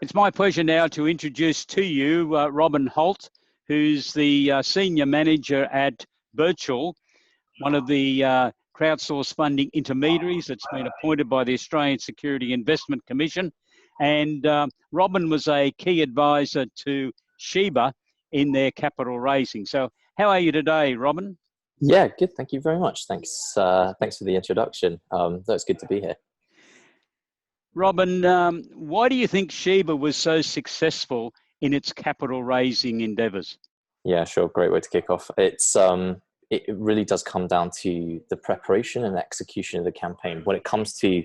It's my pleasure now to introduce to you Robin Holt, who's the Senior Manager at BIZTOOls, one of the crowdsource funding intermediaries that's been appointed by the Australian Security Investment Commission. And Robin was a key advisor to Sheba in their capital raising. So how are you today, Robin? Yeah, good. Thank you very much. Thanks for the introduction. It's good to be here. Robin, why do you think Sheba was so successful in its capital raising endeavours? Yeah, sure. Great way to kick off. It really does come down to the preparation and execution of the campaign. When it comes to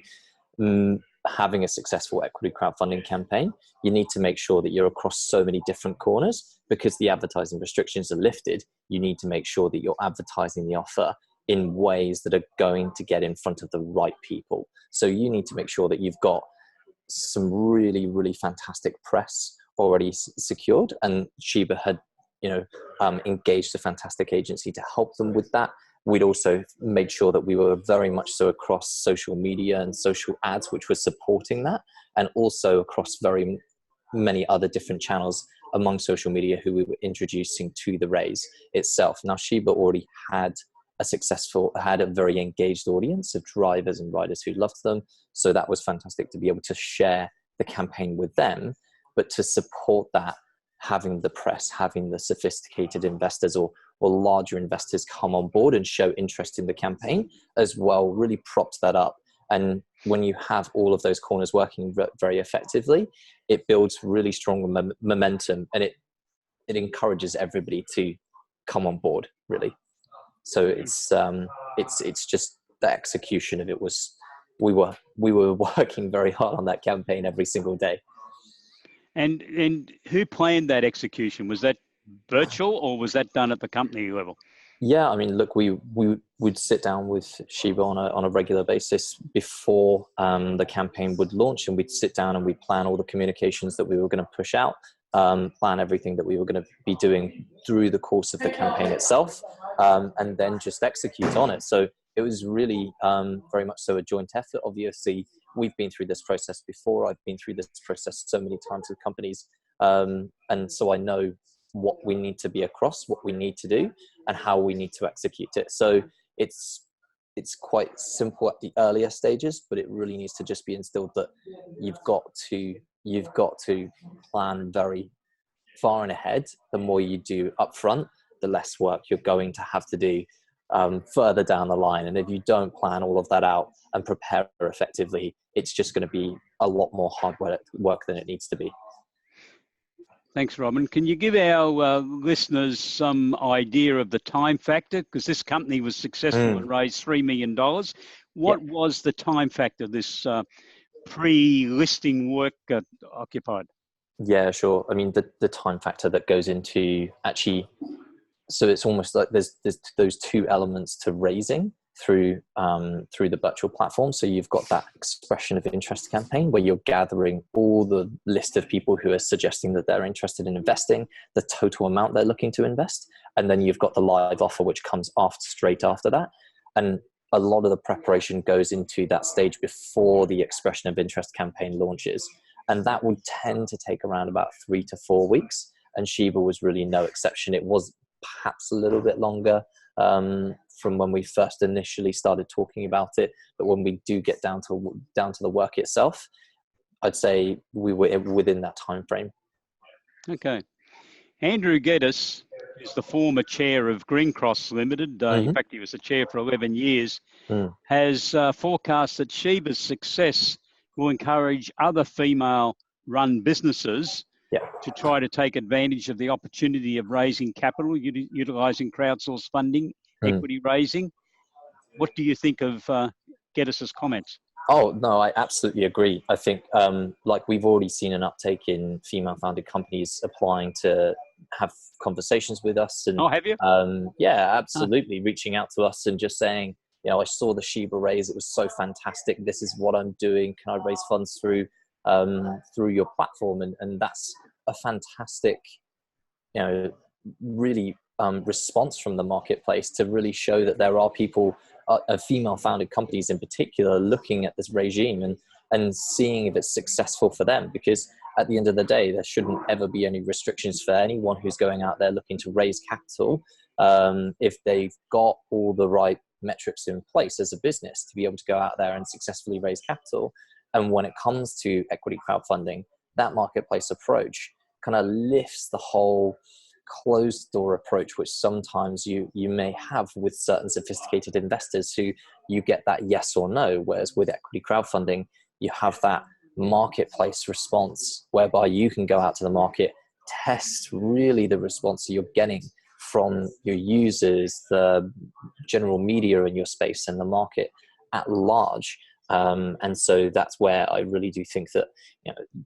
having a successful equity crowdfunding campaign, you need to make sure that you're across so many different corners. Because the advertising restrictions are lifted, you need to make sure that you're advertising the offer in ways that are going to get in front of the right people. So you need to make sure that you've got some really, really fantastic press already secured. And Sheba had, engaged a fantastic agency to help them with that. We'd also made sure that we were very much so across social media and social ads, which was supporting that, and also across very many other different channels among social media who we were introducing to the raise itself. Now, Sheba already had a very engaged audience of drivers and riders who loved them. So that was fantastic to be able to share the campaign with them, but to support that, having the press, having the sophisticated investors or larger investors come on board and show interest in the campaign as well, really propped that up. And when you have all of those corners working very effectively, it builds really strong momentum, and it encourages everybody to come on board, really. So it's just the execution of it was, we were working very hard on that campaign every single day. And who planned that execution? Was that virtual or was that done at the company level? Yeah, I mean, look, we would sit down with Sheba on a regular basis before the campaign would launch, and we'd sit down and we'd plan all the communications that we were going to push out, plan everything that we were going to be doing through the course of the campaign itself, and then just execute on it. So it was really very much so a joint effort. Obviously, we've been through this process before. I've been through this process so many times with companies, and so I know what we need to be across, what we need to do, and how we need to execute it. So it's quite simple at the earlier stages, but it really needs to just be instilled that you've got to plan very far and ahead. The more you do upfront, the less work you're going to have to do further down the line. And if you don't plan all of that out and prepare effectively, it's just going to be a lot more hard work than it needs to be. Thanks, Robin. Can you give our listeners some idea of the time factor? Because this company was successful and raised $3 million. What was the time factor this pre-listing work occupied? Yeah, sure. I mean, the time factor that goes into actually, so it's almost like there's those two elements to raising through the virtual platform. So you've got that expression of interest campaign where you're gathering all the list of people who are suggesting that they're interested in investing, the total amount they're looking to invest, and then you've got the live offer which comes straight after that. And a lot of the preparation goes into that stage before the expression of interest campaign launches, and that would tend to take around about 3 to 4 weeks. And Sheba was really no exception. It was perhaps a little bit longer from when we first initially started talking about it, but when we do get down to the work itself, I'd say we were within that time frame. Okay. Andrew Geddes is the former chair of Green Cross Limited. In fact, he was the chair for 11 years, has forecast that Sheba's success will encourage other female-run businesses to try to take advantage of the opportunity of raising capital, utilising crowdsource funding, equity raising. What do you think of Geddes's comments? Oh, no, I absolutely agree. I think like we've already seen an uptake in female-founded companies applying to have conversations with us. And, oh, have you? Yeah, absolutely. Reaching out to us and just saying, I saw the Sheba raise. It was so fantastic. This is what I'm doing. Can I raise funds through your platform? And that's a fantastic, really response from the marketplace to really show that there are people, female-founded companies in particular, looking at this regime and seeing if it's successful for them. Because at the end of the day, there shouldn't ever be any restrictions for anyone who's going out there looking to raise capital, if they've got all the right metrics in place as a business to be able to go out there and successfully raise capital. And when it comes to equity crowdfunding, that marketplace approach kind of lifts the whole closed door approach, which sometimes you may have with certain sophisticated investors who you get that yes or no, whereas with equity crowdfunding, you have that marketplace response whereby you can go out to the market, test really the response that you're getting from your users, the general media in your space, and the market at large. And so that's where I really do think that,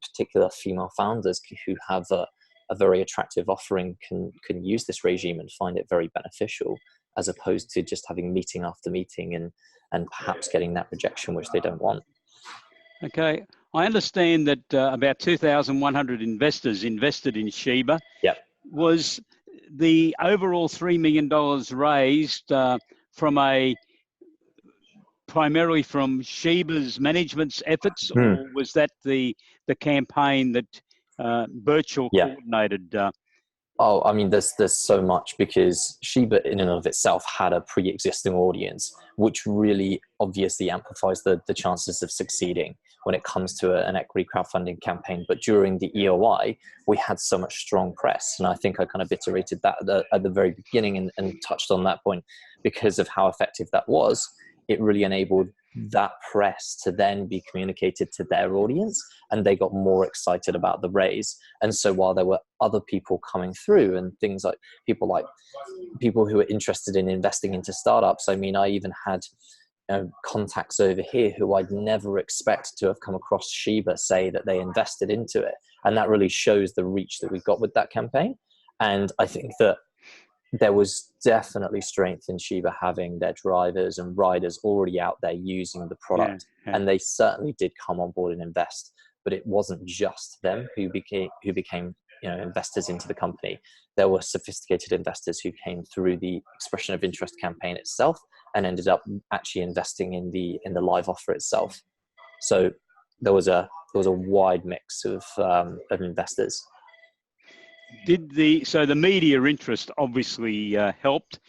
particular female founders who have a very attractive offering can use this regime and find it very beneficial, as opposed to just having meeting after meeting and perhaps getting that rejection which they don't want. Okay, I understand that about 2,100 investors invested in Sheba. Yep. Was the overall $3 million raised primarily from Sheba's management's efforts, or was that the campaign that Birchall coordinated? Oh, I mean, there's so much, because Sheba in and of itself had a pre-existing audience, which really obviously amplifies the chances of succeeding when it comes to an equity crowdfunding campaign. But during the EOI, we had so much strong press. And I think I kind of iterated that at the very beginning and touched on that point. Because of how effective that was, it really enabled that press to then be communicated to their audience, and they got more excited about the raise. And so while there were other people coming through, and things like people who are interested in investing into startups, I mean, I even had contacts over here who I'd never expect to have come across Sheba say that they invested into it. And that really shows the reach that we got with that campaign. And I think that there was definitely strength in Sheba having their drivers and riders already out there using the product. And they certainly did come on board and invest. But it wasn't just them who became investors into the company. There were sophisticated investors who came through the expression of interest campaign itself and ended up actually investing in the live offer itself. So there was a wide mix of investors. So the media interest obviously helped.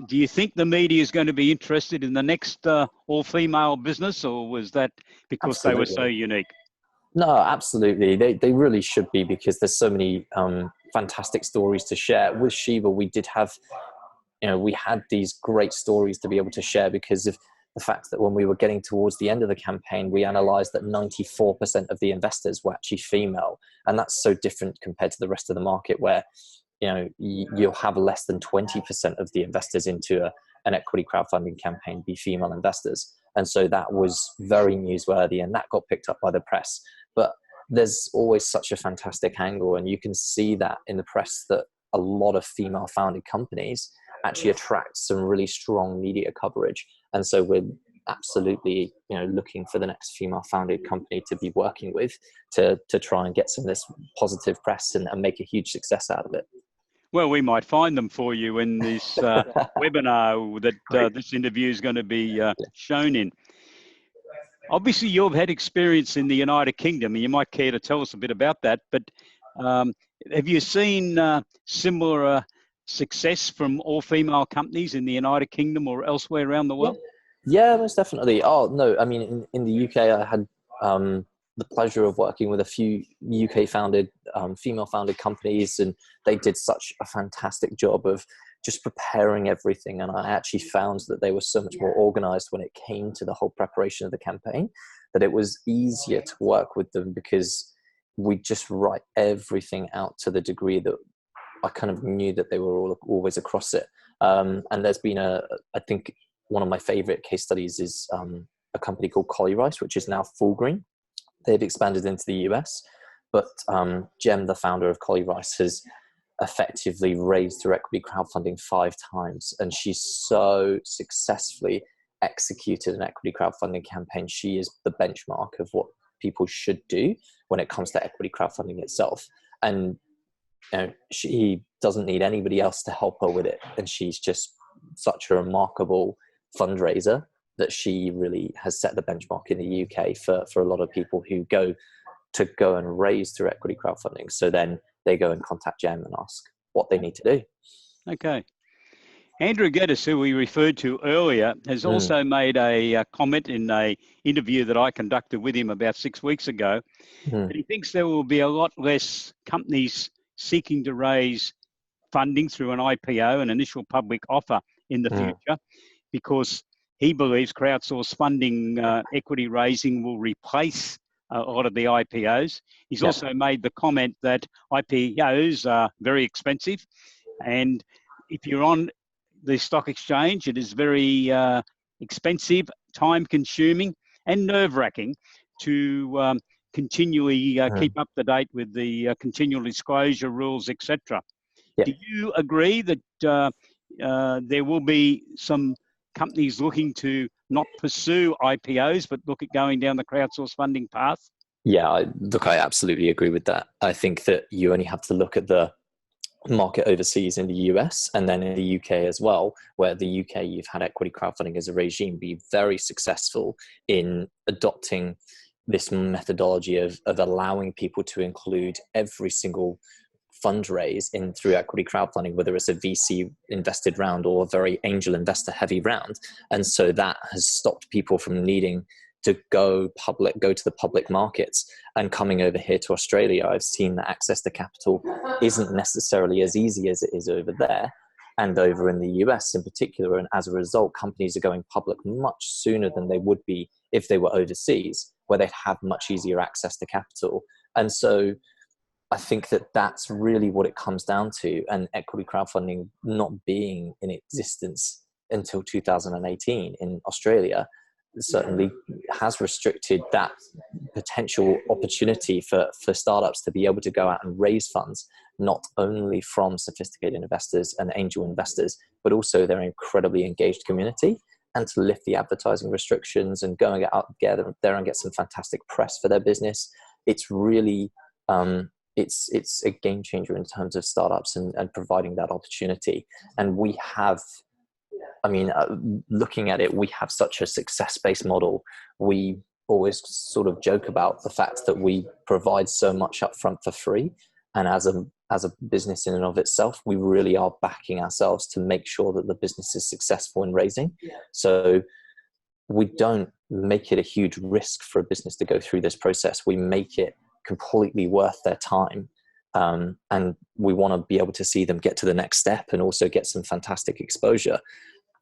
Do you think the media is going to be interested in the next all-female business, or was that because They were so unique? No, absolutely. They really should be, because there's so many fantastic stories to share. With Sheba, we did have, we had these great stories to be able to share because of the fact that when we were getting towards the end of the campaign, we analyzed that 94% of the investors were actually female. And that's so different compared to the rest of the market, where, you'll have less than 20% of the investors into an equity crowdfunding campaign be female investors. And so that was very newsworthy, and that got picked up by the press. But there's always such a fantastic angle, and you can see that in the press, that a lot of female founded companies actually attract some really strong media coverage. And so we're absolutely, looking for the next female founded company to be working with to try and get some of this positive press and make a huge success out of it. Well, we might find them for you in this webinar that this interview is going to be shown in. Obviously, you've had experience in the United Kingdom, and you might care to tell us a bit about that. But have you seen similar success from all-female companies in the United Kingdom or elsewhere around the world? Yeah, most definitely. Oh, no, I mean, in the UK, I had the pleasure of working with a few UK-founded, female-founded companies, and they did such a fantastic job of just preparing everything. And I actually found that they were so much more organized when it came to the whole preparation of the campaign, that it was easier to work with them, because we just write everything out to the degree that I kind of knew that they were always across it. And there's been I think one of my favorite case studies is a company called Collie Rice, which is now Full Green. They've expanded into the US, but Jem, the founder of Collie Rice, has effectively raised her equity crowdfunding 5 times, and she's so successfully executed an equity crowdfunding campaign. She is the benchmark of what people should do when it comes to equity crowdfunding itself. And she doesn't need anybody else to help her with it, and she's just such a remarkable fundraiser that she really has set the benchmark in the UK for a lot of people who go and raise through equity crowdfunding. So then they go and contact Jem and ask what they need to do. Okay. Andrew Geddes, who we referred to earlier, has also made a comment in an interview that I conducted with him about 6 weeks ago. That he thinks there will be a lot less companies seeking to raise funding through an IPO, an initial public offer, in the future, because he believes crowdsourced funding equity raising will replace a lot of the IPOs. He's also made the comment that IPOs are very expensive, and if you're on the stock exchange, it is very expensive, time-consuming, and nerve-wracking to continually keep up to date with the continual disclosure rules, etc. Do you agree that there will be some companies looking to not pursue IPOs, but look at going down the crowdsourced funding path? Yeah, look, I absolutely agree with that. I think that you only have to look at the market overseas in the US and then in the UK as well, where the UK, you've had equity crowdfunding as a regime be very successful in adopting this methodology of allowing people to include every single fundraise in through equity crowdfunding, whether it's a VC invested round or a very angel investor heavy round. And so that has stopped people from needing to go to the public markets. And coming over here to Australia, I've seen that access to capital isn't necessarily as easy as it is over there and over in the US in particular. And as a result, companies are going public much sooner than they would be if they were overseas, where they'd have much easier access to capital. And so I think that that's really what it comes down to. And equity crowdfunding not being in existence until 2018 in Australia certainly has restricted that potential opportunity for startups to be able to go out and raise funds, not only from sophisticated investors and angel investors, but also their incredibly engaged community, and to lift the advertising restrictions and going out there and get some fantastic press for their business. It's really, it's a game changer in terms of startups and providing that opportunity. And we have, looking at it, we have such a success-based model. We always sort of joke about the fact that we provide so much upfront for free. And as a business in and of itself, we really are backing ourselves to make sure that the business is successful in raising. So we don't make it a huge risk for a business to go through this process. We make it completely worth their time. And we want to be able to see them get to the next step and also get some fantastic exposure.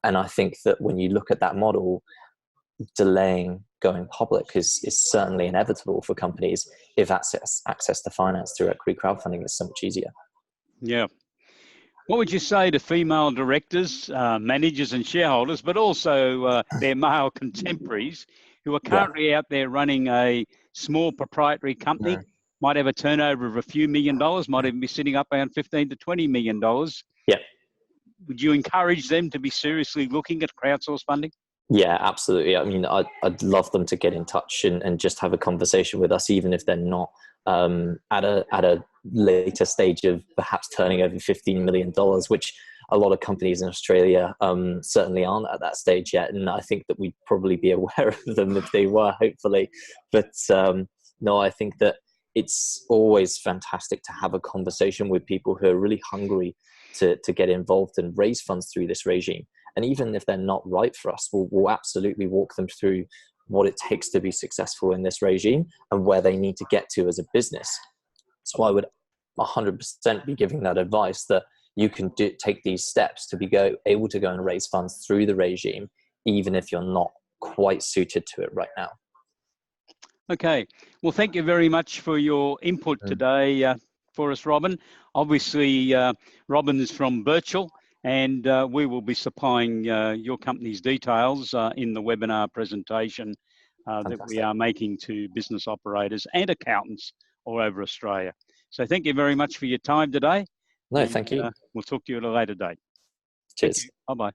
And I think that when you look at that model, delaying going public is certainly inevitable for companies if access to finance through equity crowdfunding is so much easier. Yeah. What would you say to female directors, managers and shareholders, but also their male contemporaries who are currently out there running a small proprietary company, might have a turnover of a few $1 million, might even be sitting up around $15 to $20 million? Yeah. Would you encourage them to be seriously looking at crowdsourced funding? Yeah, absolutely. I mean, I'd love them to get in touch and just have a conversation with us, even if they're not at a later stage of perhaps turning over $15 million, which a lot of companies in Australia certainly aren't at that stage yet. And I think that we'd probably be aware of them if they were, hopefully. But no, I think that it's always fantastic to have a conversation with people who are really hungry to get involved and raise funds through this regime. And even if they're not right for us, we'll absolutely walk them through what it takes to be successful in this regime and where they need to get to as a business. So I would 100% be giving that advice that you can take these steps to be able to go and raise funds through the regime, even if you're not quite suited to it right now. Okay. Well, thank you very much for your input today for us, Robin. Obviously, Robin is from Birchal, and we will be supplying your company's details in the webinar presentation that we are making to business operators and accountants all over Australia. So thank you very much for your time today. No, thank you. We'll talk to you at a later date. Cheers. Bye-bye.